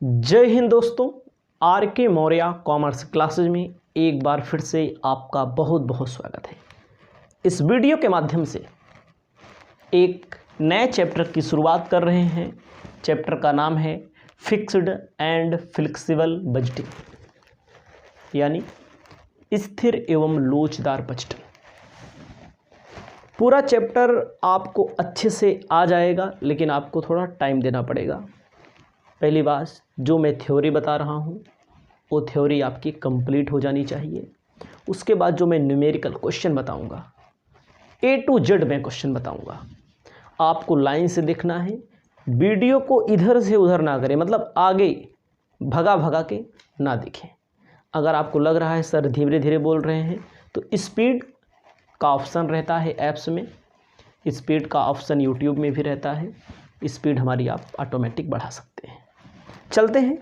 जय हिंद दोस्तों। आर के मौर्य कॉमर्स क्लासेज में एक बार फिर से आपका बहुत बहुत स्वागत है। इस वीडियो के माध्यम से एक नए चैप्टर की शुरुआत कर रहे हैं। चैप्टर का नाम है फिक्स्ड एंड फ्लेक्सिबल बजटिंग, यानी स्थिर एवं लोचदार बजटिंग। पूरा चैप्टर आपको अच्छे से आ जाएगा, लेकिन आपको थोड़ा टाइम देना पड़ेगा। पहली बात, जो मैं थ्योरी बता रहा हूँ वो थ्योरी आपकी कंप्लीट हो जानी चाहिए। उसके बाद जो मैं न्यूमेरिकल क्वेश्चन बताऊँगा, A to Z में क्वेश्चन बताऊँगा, आपको लाइन से देखना है। वीडियो को इधर से उधर ना करें, मतलब आगे भगा भगा के ना देखें। अगर आपको लग रहा है सर धीरे धीरे बोल रहे हैं, तो स्पीड का ऑप्शन रहता है ऐप्स में, स्पीड का ऑप्शन यूट्यूब में भी रहता है। स्पीड हमारी आप ऑटोमेटिक बढ़ा सकते हैं। चलते हैं।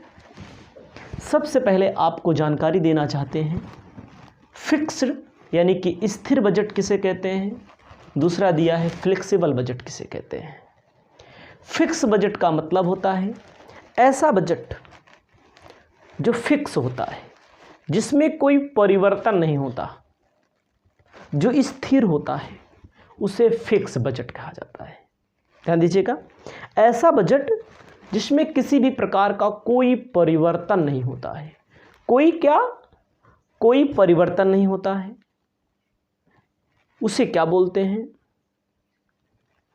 सबसे पहले आपको जानकारी देना चाहते हैं फिक्स्ड यानी कि स्थिर बजट किसे कहते हैं, दूसरा दिया है फ्लेक्सिबल बजट किसे कहते हैं। फिक्स बजट का मतलब होता है ऐसा बजट जो फिक्स होता है, जिसमें कोई परिवर्तन नहीं होता, जो स्थिर होता है, उसे फिक्स बजट कहा जाता है। ध्यान दीजिएगा, ऐसा बजट जिसमें किसी भी प्रकार का कोई परिवर्तन नहीं होता है। कोई परिवर्तन नहीं होता है, उसे क्या बोलते हैं?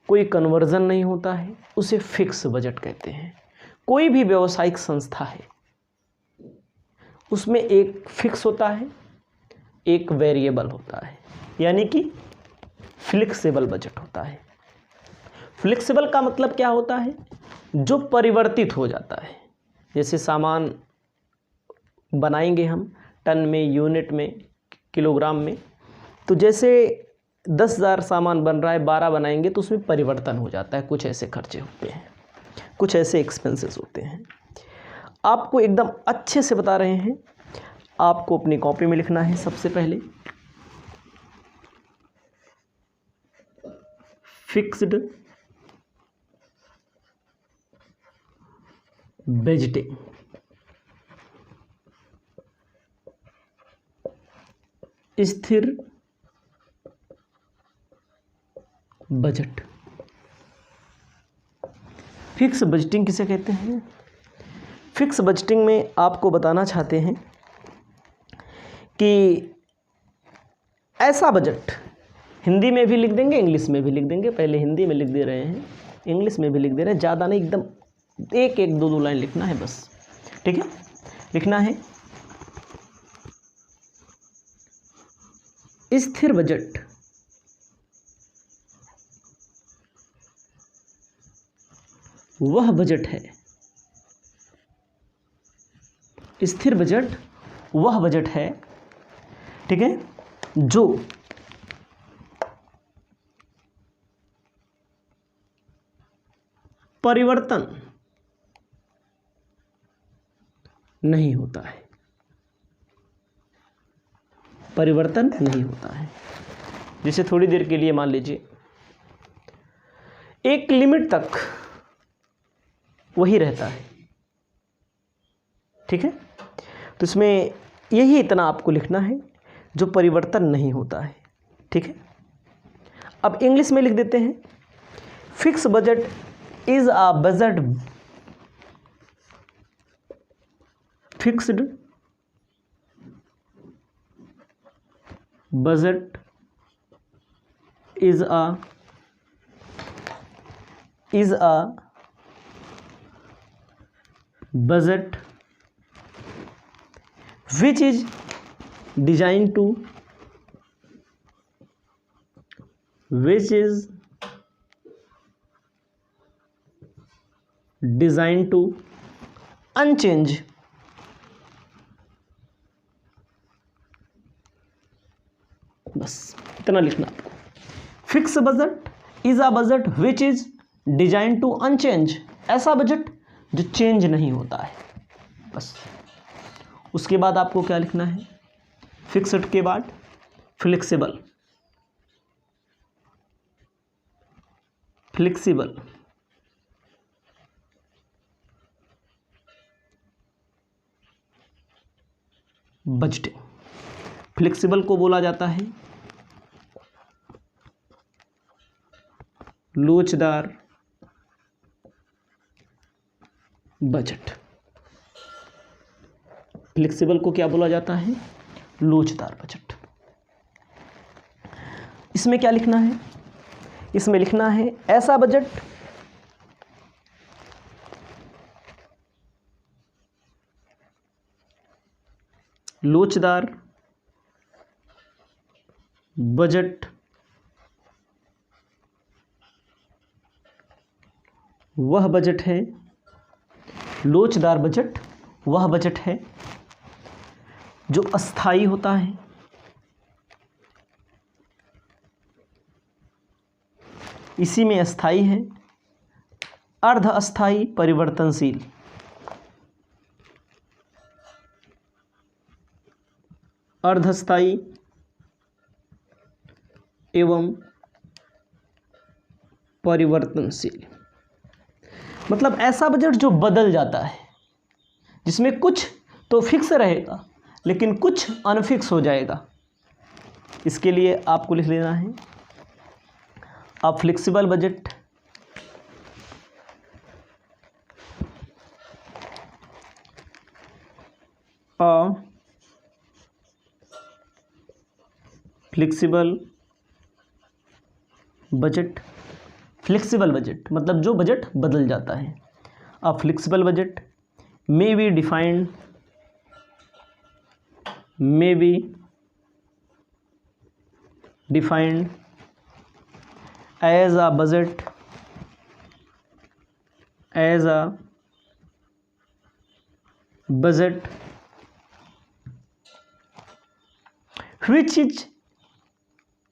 कोई कन्वर्जन नहीं होता है, उसे फिक्स बजट कहते हैं। कोई भी व्यावसायिक संस्था है, उसमें एक फिक्स होता है, एक वेरिएबल होता है, यानी कि फ्लेक्सिबल बजट होता है। फ्लेक्सिबल का मतलब क्या होता है? जो परिवर्तित हो जाता है। जैसे सामान बनाएंगे हम टन में, यूनिट में, किलोग्राम में, तो जैसे 10,000 सामान बन रहा है, 12 बनाएंगे तो उसमें परिवर्तन हो जाता है। कुछ ऐसे खर्चे होते हैं, कुछ ऐसे एक्सपेंसेस होते हैं। आपको एकदम अच्छे से बता रहे हैं। आपको अपनी कॉपी में लिखना है सबसे पहले फिक्स्ड बजटिंग। स्थिर बजट। फिक्स बजटिंग किसे कहते हैं? फिक्स बजटिंग में आपको बताना चाहते हैं कि ऐसा बजट, हिंदी में भी लिख देंगे, इंग्लिश में भी लिख देंगे। पहले हिंदी में लिख दे रहे हैं, इंग्लिश में भी लिख दे रहे हैं। ज़्यादा नहीं, एकदम एक एक दो लाइन लिखना है बस, ठीक है। लिखना है स्थिर बजट वह बजट है, स्थिर बजट वह बजट है, ठीक है, जो परिवर्तन नहीं होता है। परिवर्तन नहीं होता है। जैसे थोड़ी देर के लिए मान लीजिए एक लिमिट तक वही रहता है, ठीक है। तो इसमें यही इतना आपको लिखना है, जो परिवर्तन नहीं होता है, ठीक है। अब इंग्लिश में लिख देते हैं fix budget is a budget, fixed budget is a budget which is designed to unchange बस इतना लिखना आपको। Fix budget is a budget which is design to unchange, ऐसा बजट जो चेंज नहीं होता है, बस। उसके बाद आपको क्या लिखना है? फिक्स्ड के बाद फ्लेक्सिबल। Flexible budgeting. फ्लेक्सिबल को बोला जाता है लोचदार बजट। फ्लेक्सिबल को क्या बोला जाता है? लोचदार बजट। इसमें क्या लिखना है? इसमें लिखना है ऐसा बजट लोचदार बजट वह बजट है, लोचदार बजट वह बजट है जो अस्थाई होता है, इसी में अस्थाई है, अर्ध अस्थाई, परिवर्तनशील, अर्धस्थाई एवं परिवर्तनशील। मतलब ऐसा बजट जो बदल जाता है, जिसमें कुछ तो फिक्स रहेगा लेकिन कुछ अनफिक्स हो जाएगा। इसके लिए आपको लिख लेना है a flexible budget flexible budget. Flexible budget मतलब जो बजट बदल जाता है। A flexible budget may be defined as a budget which is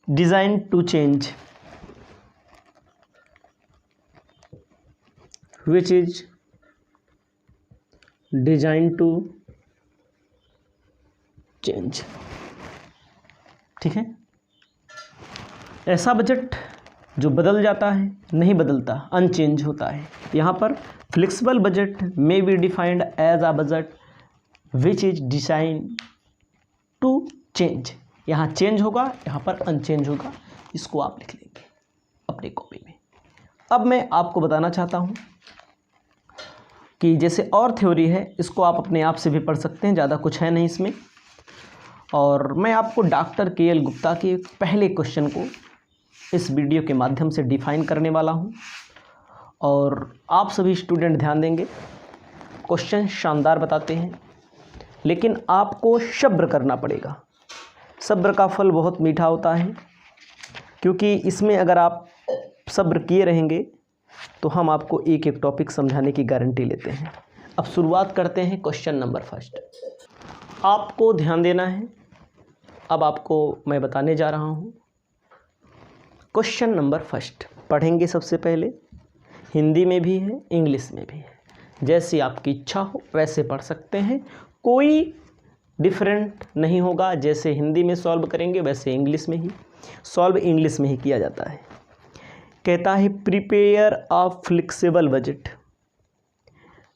designed to change, ठीक है। ऐसा बजट जो बदल जाता है, नहीं बदलता, अनचेंज होता है। यहाँ पर flexible budget may be defined as a budget which is design to change. यहाँ चेंज होगा, यहाँ पर अनचेंज होगा। इसको आप लिख लेंगे अपनी कॉपी में। अब मैं आपको बताना चाहता हूँ कि जैसे और थ्योरी है, इसको आप अपने आप से भी पढ़ सकते हैं, ज़्यादा कुछ है नहीं इसमें। और मैं आपको डॉक्टर के.एल. गुप्ता के पहले क्वेश्चन को इस वीडियो के माध्यम से डिफाइन करने वाला हूं। और आप सभी स्टूडेंट ध्यान देंगे, क्वेश्चन शानदार बताते हैं, लेकिन आपको सब्र करना पड़ेगा। सब्र का फल बहुत मीठा होता है, क्योंकि इसमें अगर आप सब्र किए रहेंगे तो हम आपको एक एक टॉपिक समझाने की गारंटी लेते हैं। अब शुरुआत करते हैं क्वेश्चन नंबर फर्स्ट। आपको ध्यान देना है, अब आपको मैं बताने जा रहा हूँ। क्वेश्चन नंबर फर्स्ट पढ़ेंगे सबसे पहले, हिंदी में भी है, इंग्लिश में भी है, जैसी आपकी इच्छा हो वैसे पढ़ सकते हैं, कोई डिफरेंट नहीं होगा। जैसे हिंदी में सॉल्व करेंगे वैसे इंग्लिश में ही सॉल्व, इंग्लिश में ही किया जाता है। कहता है prepare a flexible budget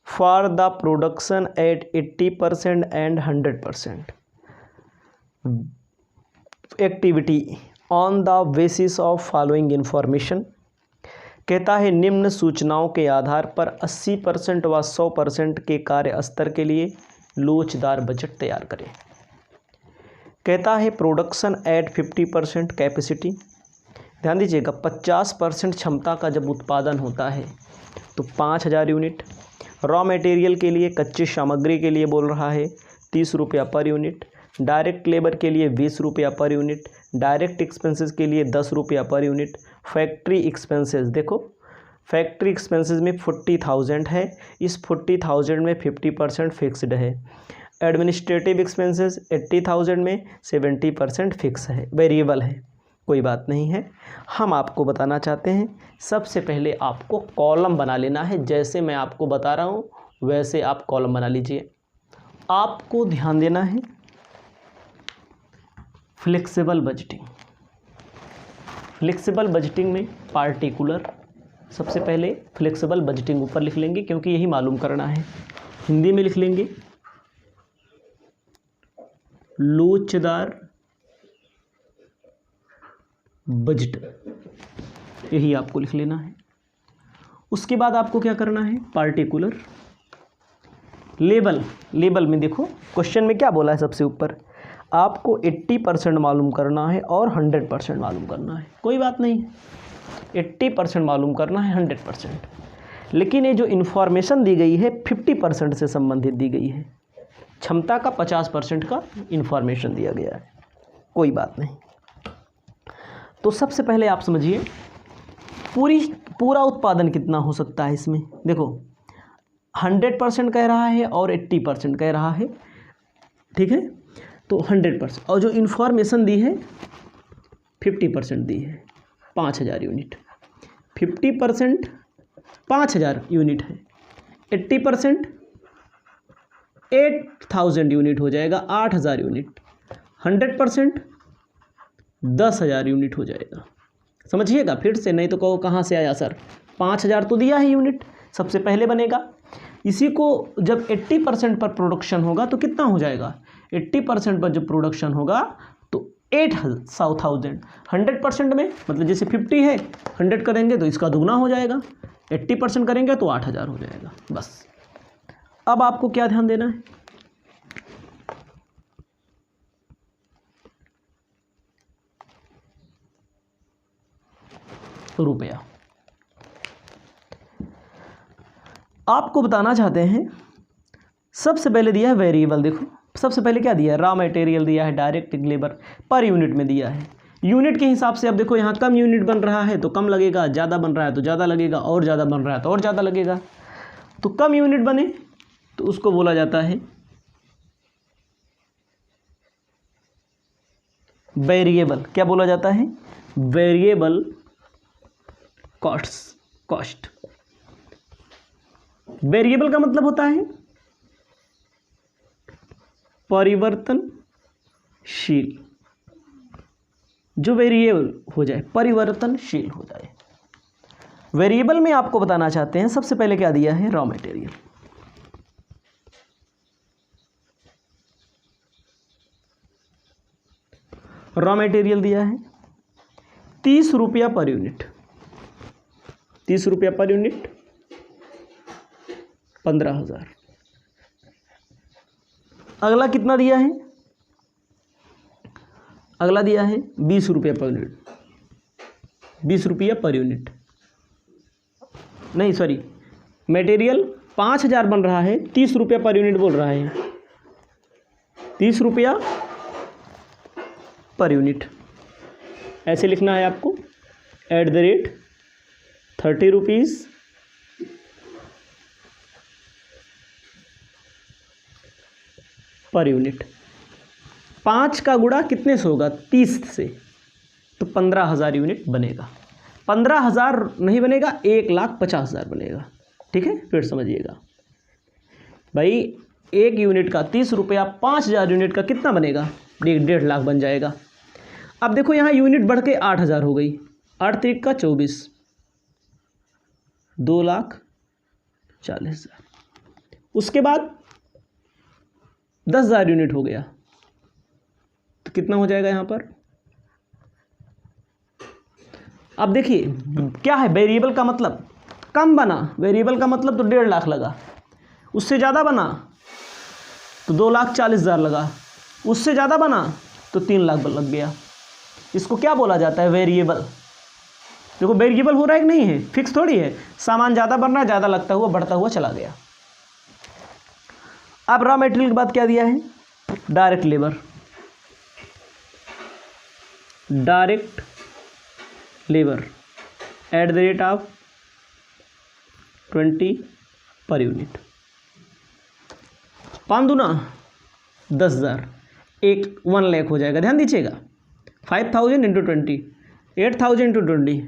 for the production at 80% and 100% activity on the basis of following information. कहता है निम्न सूचनाओं के आधार पर 80% व 100% के कार्य स्तर के लिए लोचदार बजट तैयार करें। कहता है प्रोडक्शन एट 50% कैपेसिटी। ध्यान दीजिएगा, 50% क्षमता का जब उत्पादन होता है तो 5000 यूनिट। रॉ मटेरियल के लिए, कच्ची सामग्री के लिए बोल रहा है 30 रुपया पर यूनिट। डायरेक्ट लेबर के लिए 20 रुपया पर यूनिट। डायरेक्ट एक्सपेंसेस के लिए 10 रुपया पर यूनिट। फैक्ट्री एक्सपेंसेस, देखो फैक्ट्री एक्सपेंसेस में 40,000 है, इस 40,000 में 50% फिक्स्ड है। एडमिनिस्ट्रेटिव एक्सपेंसेस 80,000 में 70% फिक्स है, वेरिएबल है, कोई बात नहीं है। हम आपको बताना चाहते हैं, सबसे पहले आपको कॉलम बना लेना है। जैसे मैं आपको बता रहा हूँ वैसे आप कॉलम बना लीजिए। आपको ध्यान देना है फ्लेक्सिबल बजटिंग। फ्लेक्सिबल बजटिंग में पार्टिकुलर, सबसे पहले फ्लेक्सिबल बजटिंग ऊपर लिख लेंगे क्योंकि यही मालूम करना है। हिंदी में लिख लेंगे लोचदार बजट, यही आपको लिख लेना है। उसके बाद आपको क्या करना है, पार्टिकुलर लेवल। लेवल में देखो क्वेश्चन में क्या बोला है, सबसे ऊपर आपको 80% मालूम करना है और 100% मालूम करना है। कोई बात नहीं, 80% मालूम करना है, 100%, लेकिन ये जो इन्फॉर्मेशन दी गई है 50% से संबंधित दी गई है। क्षमता का 50% का इन्फॉर्मेशन दिया गया है। कोई बात नहीं। तो सबसे पहले आप समझिए पूरा उत्पादन कितना हो सकता है इसमें। देखो 100% कह रहा है और 80% कह रहा है, ठीक है। तो 100% और जो इन्फॉर्मेशन दी है 50% दी है, 5000 यूनिट। 50% 5000 यूनिट है, 80% 8000 यूनिट हो जाएगा, 8000 यूनिट। 100% 10000 यूनिट हो जाएगा। समझिएगा फिर से, नहीं तो कहो कहाँ से आया सर, 5000 तो दिया है यूनिट, सबसे पहले बनेगा। इसी को जब 80% पर प्रोडक्शन होगा तो कितना हो जाएगा, 80% पर जब प्रोडक्शन होगा तो 8000। 100% में मतलब जैसे 50 है, 100 करेंगे तो इसका दुगना हो जाएगा, 80% करेंगे तो 8000 हो जाएगा। बस अब आपको क्या ध्यान देना है, रुपया। आपको बताना चाहते हैं, सबसे पहले दिया है वेरिएबल। देखो सबसे पहले क्या दिया है, रॉ मटेरियल दिया है, डायरेक्ट लेबर पर यूनिट में दिया है। यूनिट के हिसाब से अब देखो यहाँ कम यूनिट बन रहा है तो कम लगेगा, ज़्यादा बन रहा है तो ज़्यादा लगेगा, और ज़्यादा बन रहा है तो और ज़्यादा लगेगा। तो कम यूनिट बने तो उसको बोला जाता है वेरिएबल। क्या बोला जाता है, वेरिएबल कॉस्ट। वेरिएबल का मतलब होता है परिवर्तनशील, जो वेरिएबल हो जाए परिवर्तनशील हो जाए। वेरिएबल में आपको बताना चाहते हैं, सबसे पहले क्या दिया है, रॉ मटेरियल। रॉ मटेरियल दिया है 30 रुपया पर यूनिट। 30 रुपया पर यूनिट 15,000। अगला कितना दिया है, अगला दिया है 20 रुपया पर यूनिट। 20 रुपया पर यूनिट नहीं, सॉरी, मटेरियल 5000 बन रहा है, 30 रुपया पर यूनिट बोल रहा है, 30 रुपया पर यूनिट। ऐसे लिखना है आपको, @30 रुपीज़ पर यूनिट। 5 का गुणा कितने से होगा, 30 से, तो 15,000 यूनिट बनेगा। 15,000 नहीं बनेगा, 1,50,000 बनेगा। ठीक है, फिर समझिएगा भाई, एक यूनिट का 30 रुपया, 5,000 यूनिट का कितना बनेगा, 1.5 लाख बन जाएगा। अब देखो यहाँ यूनिट बढ़ के 8,000 हो गई, 8 3 का 24, 2,40,000। उसके बाद 10,000 यूनिट हो गया तो कितना हो जाएगा यहाँ पर। अब देखिए क्या है, वेरिएबल का मतलब कम बना, वेरिएबल का मतलब तो 1.5 लाख लगा, उससे ज़्यादा बना तो 2,40,000 लगा, उससे ज़्यादा बना तो 3 लाख लग गया। इसको क्या बोला जाता है, वेरिएबल। देखो वेरिएबल हो रहा है कि नहीं है, फिक्स थोड़ी है, सामान ज़्यादा बन रहा है, ज़्यादा लगता हुआ बढ़ता हुआ चला गया। अब रॉ मटेरियल के बाद क्या दिया है, direct labour. Direct labour @20 per unit. 5 दूना 10,000, 1 लाख हो जाएगा। ध्यान दीजिएगा, 5,000 × 20, 8,000 × 20,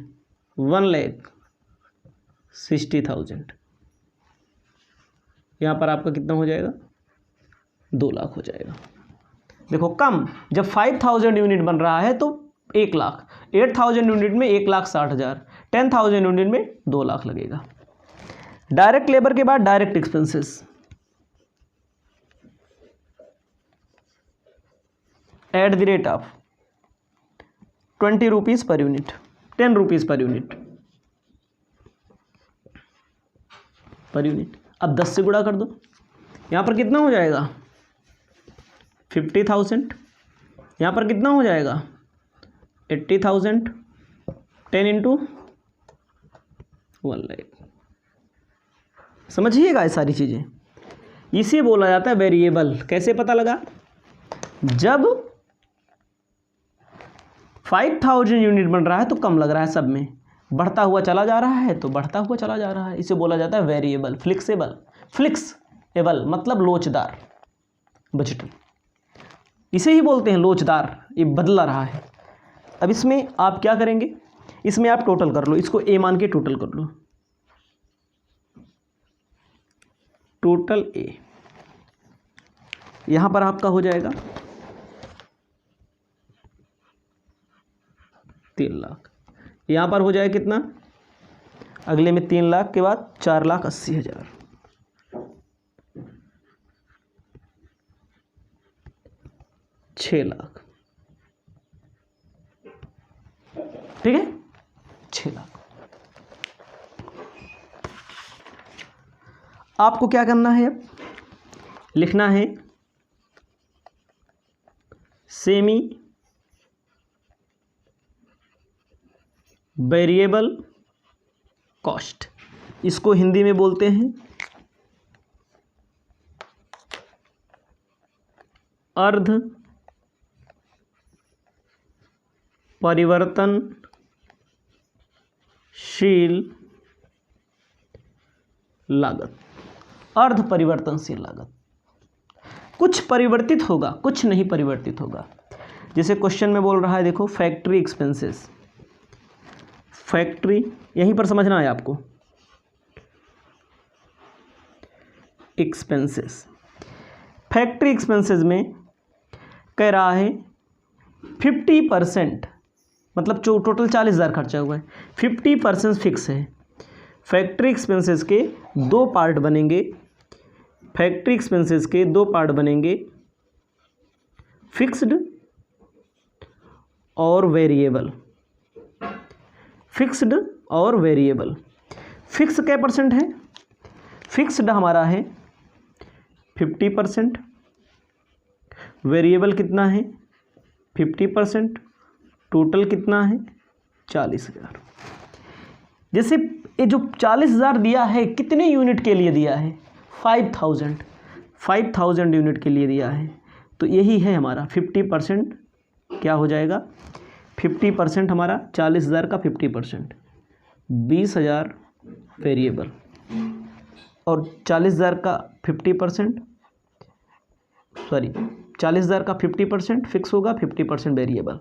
1,60,000। यहाँ पर आपका कितना हो जाएगा, 2 लाख हो जाएगा। देखो कम, जब 5,000 यूनिट बन रहा है तो 1 लाख, 8,000 यूनिट में 1,60,000, 10,000 यूनिट में 2 लाख लगेगा। डायरेक्ट लेबर के बाद direct expenses. At the rate of 20 rupees per unit, 10 rupees per unit अब 10 से गुणा कर दो, यहाँ पर कितना हो जाएगा 50,000, यहाँ पर कितना हो जाएगा 80,000, 10 इंटू 1 लाख। समझिएगा ये सारी चीज़ें, इसे बोला जाता है वेरिएबल। कैसे पता लगा, जब 5,000 यूनिट बन रहा है तो कम लग रहा है, सब में बढ़ता हुआ चला जा रहा है तो बढ़ता हुआ चला जा रहा है, इसे बोला जाता है वेरिएबल। फ्लिक्सेबल मतलब लोचदार, बजट इसे ही बोलते हैं लोचदार, ये बदला रहा है। अब इसमें आप क्या करेंगे, इसमें आप टोटल कर लो, इसको ए मान के टोटल कर लो, टोटल ए, यहां पर आपका हो जाएगा 3 लाख, यहां पर हो जाएगा कितना, अगले में 3 लाख के बाद 4,80,000, 6 लाख, ठीक है 6 लाख। आपको क्या करना है, अब लिखना है सेमी वेरिएबल कॉस्ट, इसको हिंदी में बोलते हैं अर्ध परिवर्तनशील लागत। अर्ध परिवर्तनशील लागत, कुछ परिवर्तित होगा कुछ नहीं परिवर्तित होगा। जैसे क्वेश्चन में बोल रहा है, देखो फैक्ट्री एक्सपेंसेस, फैक्ट्री यहीं पर समझना है आपको, एक्सपेंसेस, फैक्ट्री एक्सपेंसेस में कह रहा है 50%, मतलब जो टोटल 40,000 खर्चा हुआ है 50% फिक्स है। फैक्ट्री एक्सपेंसेस के 2 पार्ट बनेंगे, फैक्ट्री एक्सपेंसेस के 2 पार्ट बनेंगे, फिक्स्ड और वेरिएबल। फिक्स्ड और वेरिएबल, फिक्स क्या परसेंट है, फिक्स्ड हमारा है 50%, वेरिएबल कितना है 50%, टोटल कितना है 40,000। जैसे ये जो 40,000 दिया है कितने यूनिट के लिए दिया है, 5,000 यूनिट के लिए दिया है, तो यही है हमारा 50%, क्या हो जाएगा 50% हमारा 40,000 का 50%, 20,000 वेरिएबल और 40,000 का 50%, सॉरी 40,000 का 50% फिक्स होगा, 50% वेरिएबल।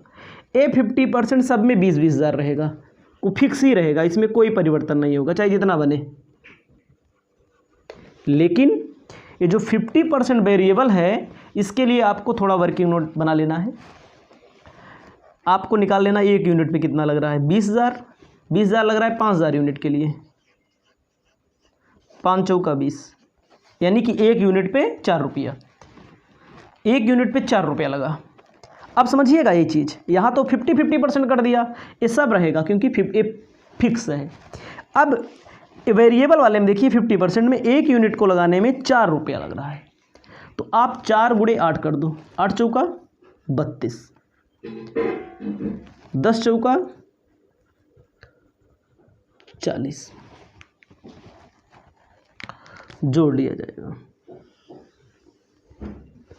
ये 50% सब में 20,000 रहेगा, वो फिक्स ही रहेगा, इसमें कोई परिवर्तन नहीं होगा चाहे जितना बने। लेकिन ये जो 50% वेरिएबल है इसके लिए आपको थोड़ा वर्किंग नोट बना लेना है। आपको निकाल लेना 1 यूनिट पे कितना लग रहा है, 20,000 लग रहा है 5,000 यूनिट के लिए, 5 चौका 20, यानी कि 1 यूनिट पे 4 रुपया, 1 यूनिट पे 4 रुपया लगा। अब समझिएगा ये चीज़, यहाँ तो 50% कर दिया, ये सब रहेगा क्योंकि फिक्स है। अब वेरिएबल वाले में देखिए 50% में 1 यूनिट को लगाने में 4 रुपया लग रहा है, तो आप 4 गुणे 8 कर दो, 8 चौका 32, 10 चौका 40, जोड़ लिया जाएगा।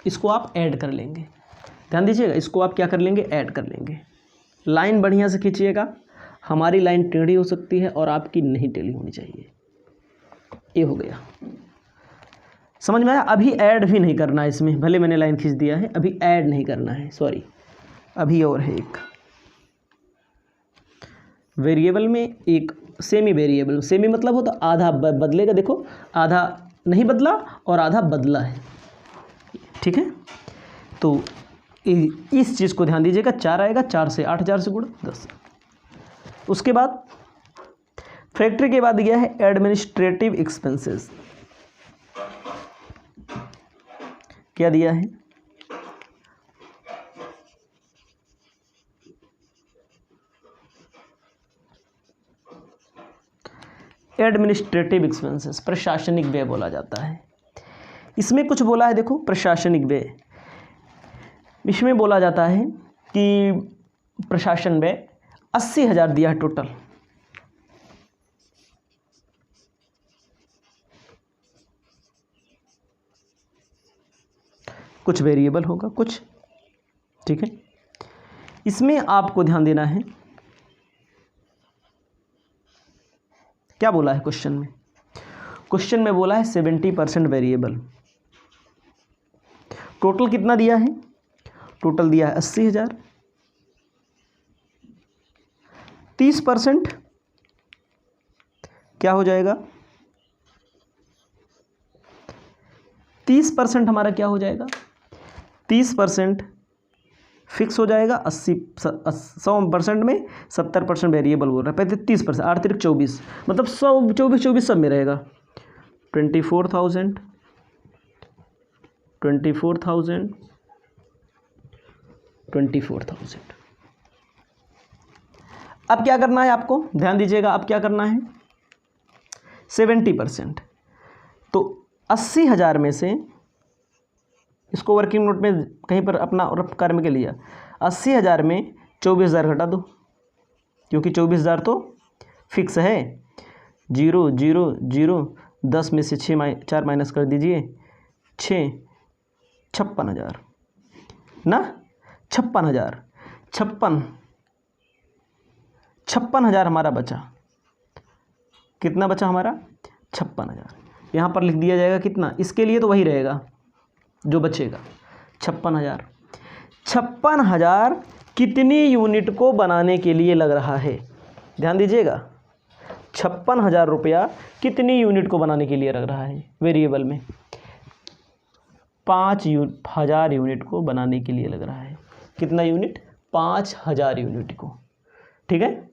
इसको आप ऐड कर लेंगे, ध्यान दीजिएगा, इसको आप क्या कर लेंगे, ऐड कर लेंगे। लाइन बढ़िया से खींचिएगा, हमारी लाइन टेढ़ी हो सकती है और आपकी नहीं टेढ़ी होनी चाहिए। ये हो गया, समझ में आया। अभी ऐड भी नहीं करना है इसमें, भले मैंने लाइन खींच दिया है, अभी ऐड नहीं करना है, सॉरी अभी और है एक वेरिएबल में, एक सेमी वेरिएबल। सेमी मतलब हो तो आधा बदलेगा, देखो आधा नहीं बदला और आधा बदला है, ठीक है। तो इस चीज़ को ध्यान दीजिएगा, 4 आएगा, 4 से 8, 4 से गुणा 10। उसके बाद फैक्ट्री के बाद दिया है एडमिनिस्ट्रेटिव एक्सपेंसेस, क्या दिया है एडमिनिस्ट्रेटिव एक्सपेंसेस, प्रशासनिक व्यय बोला जाता है। इसमें कुछ बोला है, देखो प्रशासनिक व्यय, इसमें बोला जाता है कि प्रशासन व्यय 80,000 दिया है टोटल। कुछ वेरिएबल होगा कुछ, ठीक है। इसमें आपको ध्यान देना है, क्या बोला है क्वेश्चन में? क्वेश्चन में बोला है 70% वेरिएबल। टोटल कितना दिया है? टोटल दिया है 80,000। 30% क्या हो जाएगा? 30% हमारा क्या हो जाएगा? 30% फिक्स हो जाएगा। 100% में 70% वेरिएबल बोल रहा है। पहले 30%, अतिरिक्त 24, मतलब 24 सब में रहेगा। 24,000 अब क्या करना है आपको? ध्यान दीजिएगा, अब क्या करना है? 70%, तो 80,000 में से, इसको वर्किंग नोट में कहीं पर अपना रफ कर्म के लिया, 80,000 में 24,000 घटा दो, क्योंकि 24,000 तो फिक्स है। 0 0 0, 10 में से 4 माइनस कर दीजिए, 6, 56,000 ना, 56,000 हमारा बचा। कितना बचा हमारा? 56,000। यहाँ पर लिख दिया जाएगा कितना, इसके लिए तो वही रहेगा जो बचेगा, 56,000 कितनी यूनिट को बनाने के लिए लग रहा है? ध्यान दीजिएगा, 56,000 रुपया कितनी यूनिट को बनाने के लिए लग रहा है? वेरिएबल में 5,000 यूनिट को बनाने के लिए लग रहा है। कितना यूनिट? 5,000 यूनिट को, ठीक है,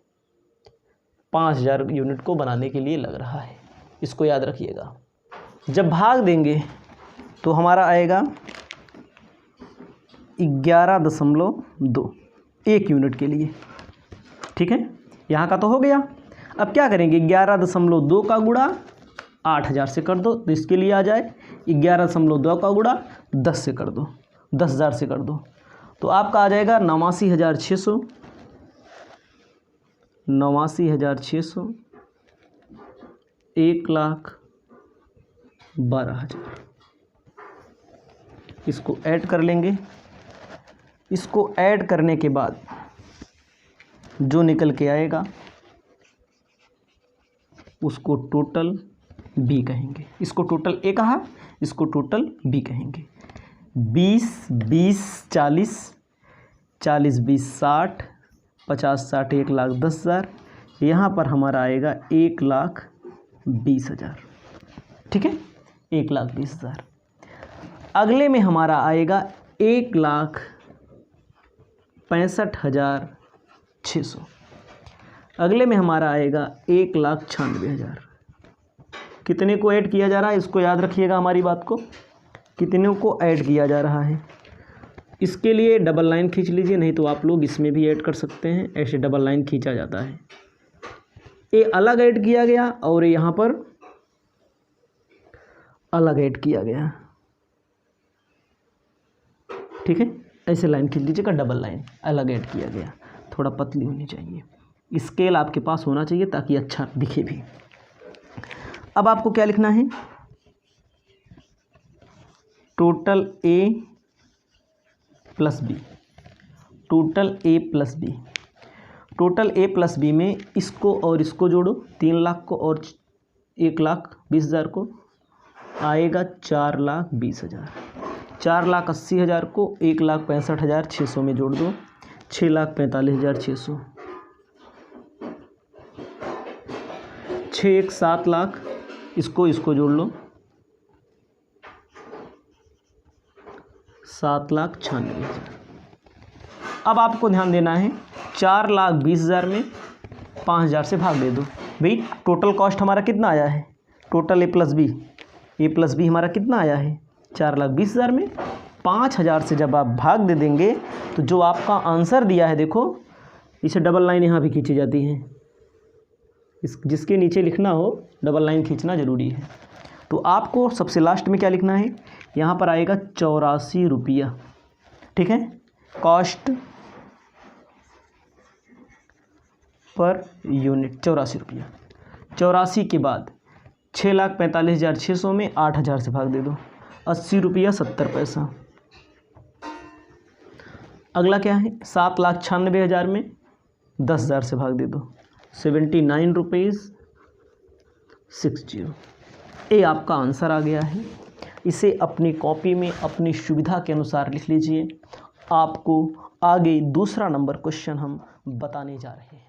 5,000 यूनिट को बनाने के लिए लग रहा है। इसको याद रखिएगा। जब भाग देंगे तो हमारा आएगा 11.2, 1 यूनिट के लिए, ठीक है। यहाँ का तो हो गया। अब क्या करेंगे? 11.2 का गुणा 8,000 से कर दो, तो इसके लिए आ जाए 11.2 का गुणा 10 से कर दो, 10,000 से कर दो, तो आपका आ जाएगा 89,600, 89,600, 1,12,000। इसको ऐड कर लेंगे। इसको ऐड करने के बाद जो निकल के आएगा उसको टोटल बी कहेंगे। इसको टोटल ए कहा, इसको टोटल बी कहेंगे। 20 20 40, 40 20 60, 50 60, 1,10,000। यहाँ पर हमारा आएगा 1,20,000, ठीक है, 1,20,000। अगले में हमारा आएगा 1,65,600। अगले में हमारा आएगा 1,96,000। कितने को ऐड किया जा रहा है? इसको याद रखिएगा हमारी बात को, कितने को ऐड किया जा रहा है। इसके लिए डबल लाइन खींच लीजिए, नहीं तो आप लोग इसमें भी ऐड कर सकते हैं। ऐसे डबल लाइन खींचा जाता है। ये अलग ऐड किया गया और यहाँ पर अलग ऐड किया गया, ठीक है। ऐसे लाइन खींच लीजिएगा, डबल लाइन, अलग ऐड किया गया। थोड़ा पतली होनी चाहिए, स्केल आपके पास होना चाहिए ताकि अच्छा दिखे भी। अब आपको क्या लिखना है? Total A plus B, total A plus B. Total A plus B में इसको और इसको जोड़ो, 3 लाख को और 1,20,000 को, आएगा 4,20,000। 4,80,000 को 1,65,600 में जोड़ दो, 6,45,600। 6 7 लाख, इसको जोड़ लो, 7,96,000। अब आपको ध्यान देना है, 4,20,000 में 5,000 से भाग दे दो। भाई टोटल कॉस्ट हमारा कितना आया है? टोटल ए प्लस बी हमारा कितना आया है? 4,20,000 में 5,000 से जब आप भाग दे देंगे तो जो आपका आंसर दिया है, देखो इसे डबल लाइन यहाँ भी खींची जाती है, जिसके नीचे लिखना हो डबल लाइन खींचना ज़रूरी है। तो आपको सबसे लास्ट में क्या लिखना है, यहाँ पर आएगा 84 रुपया, ठीक है, कॉस्ट पर यूनिट 84 रुपया। 84 के बाद 6,45,600 में 8,000 से भाग दे दो, 80 रुपया 70 पैसा। अगला क्या है, 7,96,000 में 10,000 से भाग दे दो, 79 रुपीज़ 60। ये आपका आंसर आ गया है। इसे अपनी कॉपी में अपनी सुविधा के अनुसार लिख लीजिए। आपको आगे दूसरा नंबर क्वेश्चन हम बताने जा रहे हैं।